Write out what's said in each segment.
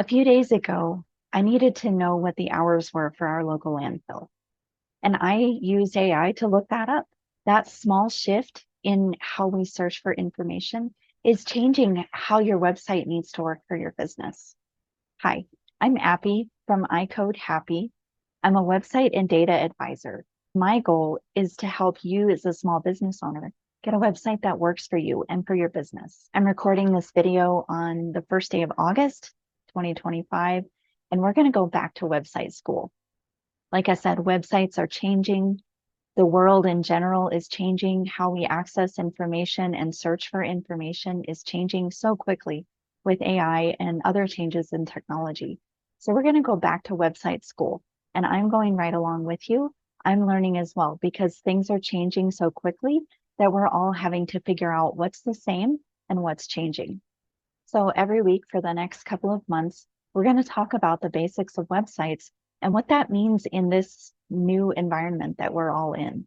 A few days ago, I needed to know what the hours were for our local landfill, and I used AI to look that up. That small shift in how we search for information is changing how your website needs to work for your business. Hi, I'm Appy from iCode Happy. I'm a website and data advisor. My goal is to help you as a small business owner get a website that works for you and for your business. I'm recording this video on the first day of August, 2025, and we're going to go back to website school. Like I said, websites are changing. The world in general is changing. How we access information and search for information is changing so quickly with AI and other changes in technology. So we're going to go back to website school, and I'm going right along with you. I'm learning as well because things are changing so quickly that we're all having to figure out what's the same and what's changing. So every week for the next couple of months, we're going to talk about the basics of websites and what that means in this new environment that we're all in.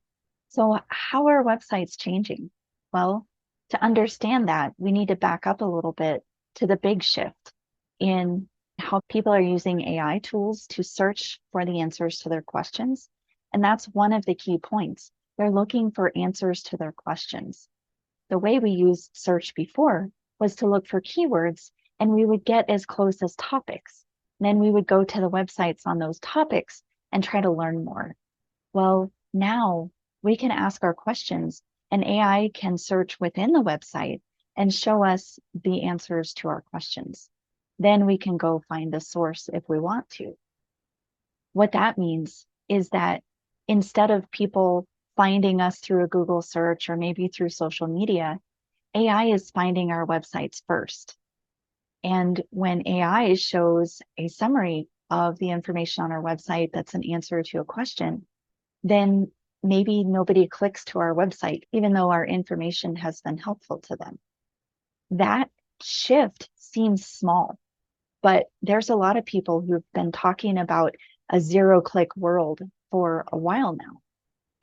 So how are websites changing? Well, to understand that, we need to back up a little bit to the big shift in how people are using AI tools to search for the answers to their questions. And that's one of the key points. They're looking for answers to their questions. The way we used search before was to look for keywords, and we would get as close as topics. And then we would go to the websites on those topics and try to learn more. Well, now we can ask our questions, and AI can search within the website and show us the answers to our questions. Then we can go find the source if we want to. What that means is that instead of people finding us through a Google search or maybe through social media, AI is finding our websites first. And when AI shows a summary of the information on our website that's an answer to a question, then maybe nobody clicks to our website, even though our information has been helpful to them. That shift seems small, but there's a lot of people who've been talking about a zero-click world for a while now.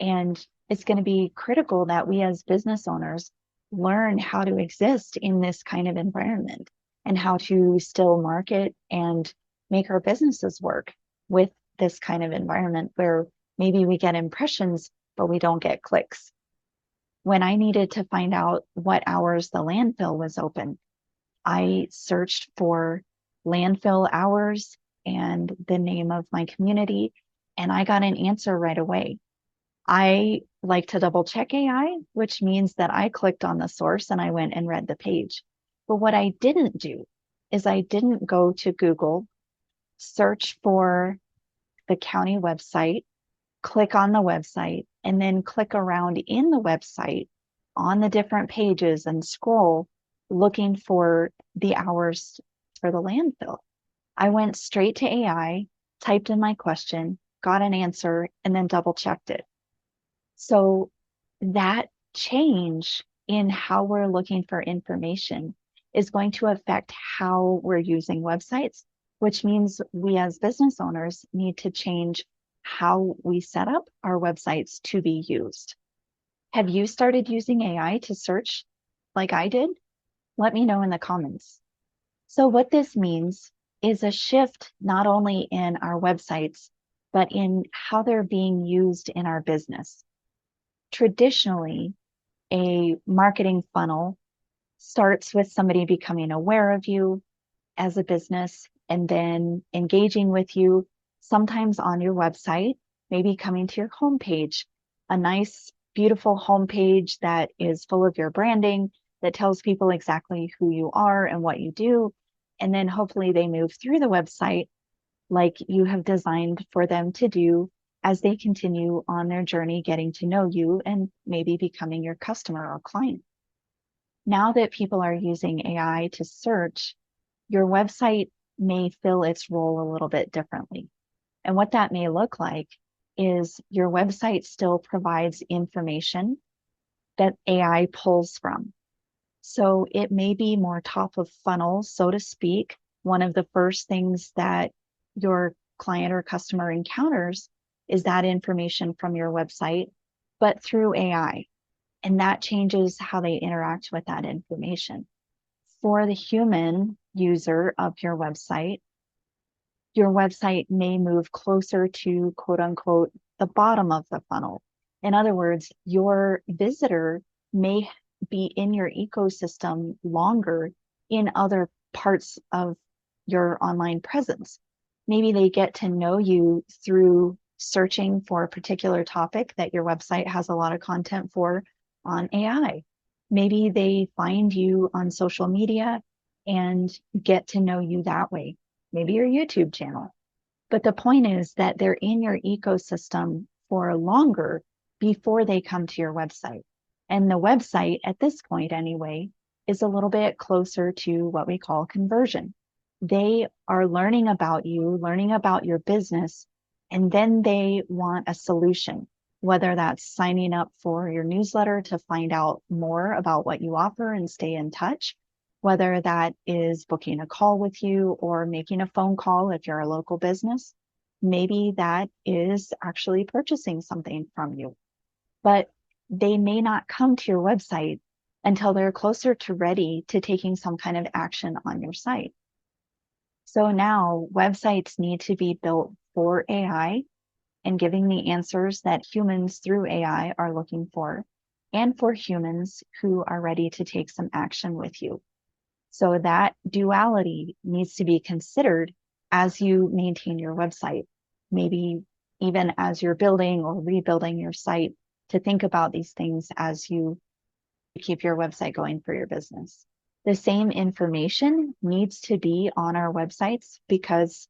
And it's going to be critical that we as business owners learn how to exist in this kind of environment and how to still market and make our businesses work with this kind of environment where maybe we get impressions, but we don't get clicks. When I needed to find out what hours the landfill was open, I searched for landfill hours and the name of my community, and I got an answer right away. I like to double check AI, which means that I clicked on the source and I went and read the page. But what I didn't do is I didn't go to Google, search for the county website, click on the website, and then click around in the website on the different pages and scroll looking for the hours for the landfill. I went straight to AI, typed in my question, got an answer, and then double checked it. So that change in how we're looking for information is going to affect how we're using websites, which means we as business owners need to change how we set up our websites to be used. Have you started using AI to search like I did? Let me know in the comments. So what this means is a shift not only in our websites, but in how they're being used in our business. Traditionally, a marketing funnel starts with somebody becoming aware of you as a business and then engaging with you, sometimes on your website, maybe coming to your homepage, a nice, beautiful homepage that is full of your branding, that tells people exactly who you are and what you do. And then hopefully they move through the website like you have designed for them to do as they continue on their journey getting to know you and maybe becoming your customer or client. Now that people are using AI to search, your website may fill its role a little bit differently. And what that may look like is your website still provides information that AI pulls from. So it may be more top of funnel, so to speak. One of the first things that your client or customer encounters is that information from your website, but through AI. And that changes how they interact with that information. For the human user of your website, your website may move closer to quote unquote the bottom of the funnel. In other words, your visitor may be in your ecosystem longer in other parts of your online presence. Maybe they get to know you through searching for a particular topic that your website has a lot of content for on AI. Maybe they find you on social media and get to know you that way. Maybe your YouTube channel. But the point is that they're in your ecosystem for longer before they come to your website. And the website, at this point anyway, is a little bit closer to what we call conversion. They are learning about you, learning about your business, and then they want a solution, whether that's signing up for your newsletter to find out more about what you offer and stay in touch, whether that is booking a call with you or making a phone call if you're a local business. Maybe that is actually purchasing something from you, but they may not come to your website until they're closer to ready to taking some kind of action on your site. So now websites need to be built for AI and giving the answers that humans through AI are looking for, and for humans who are ready to take some action with you. So that duality needs to be considered as you maintain your website, maybe even as you're building or rebuilding your site, to think about these things as you keep your website going for your business. The same information needs to be on our websites because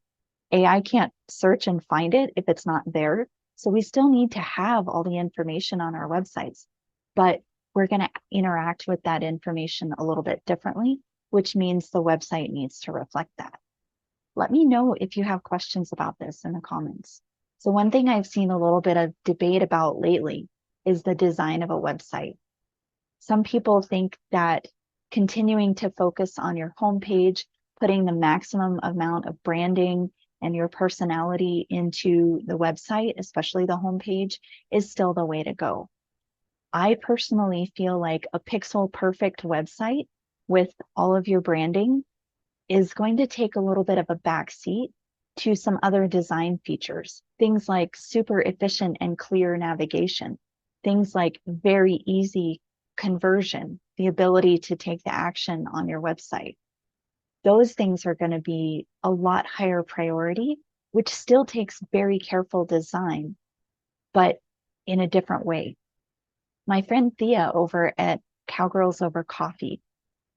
AI can't search and find it if it's not there. So we still need to have all the information on our websites, but we're going to interact with that information a little bit differently, which means the website needs to reflect that. Let me know if you have questions about this in the comments. So one thing I've seen a little bit of debate about lately is the design of a website. Some people think that continuing to focus on your homepage, putting the maximum amount of branding and your personality into the website, especially the homepage, is still the way to go. I personally feel like a pixel perfect website with all of your branding is going to take a little bit of a backseat to some other design features. Things like super efficient and clear navigation, things like very easy conversion, the ability to take the action on your website. Those things are going to be a lot higher priority, which still takes very careful design, but in a different way. My friend Thea over at Cowgirls Over Coffee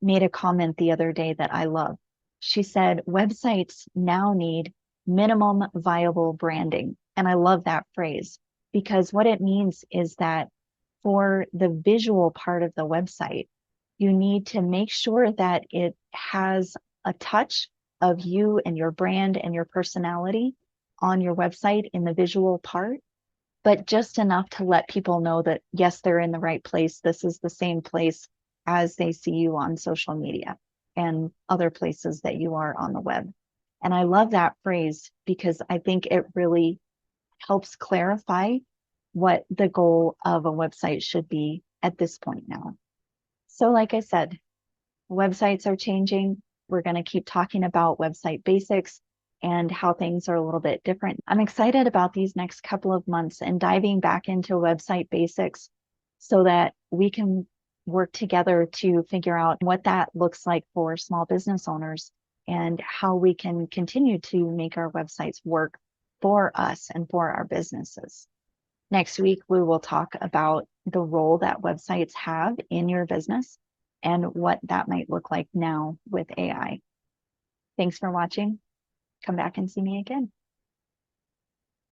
made a comment the other day that I love. She said, websites now need minimum viable branding. And I love that phrase because what it means is that for the visual part of the website, you need to make sure that it has a touch of you and your brand and your personality on your website in the visual part, but just enough to let people know that, yes, they're in the right place. This is the same place as they see you on social media and other places that you are on the web. And I love that phrase because I think it really helps clarify what the goal of a website should be at this point now. So like I said, websites are changing. We're going to keep talking about website basics and how things are a little bit different. I'm excited about these next couple of months and diving back into website basics so that we can work together to figure out what that looks like for small business owners and how we can continue to make our websites work for us and for our businesses. Next week, we will talk about the role that websites have in your business and what that might look like now with AI. Thanks for watching. Come back and see me again.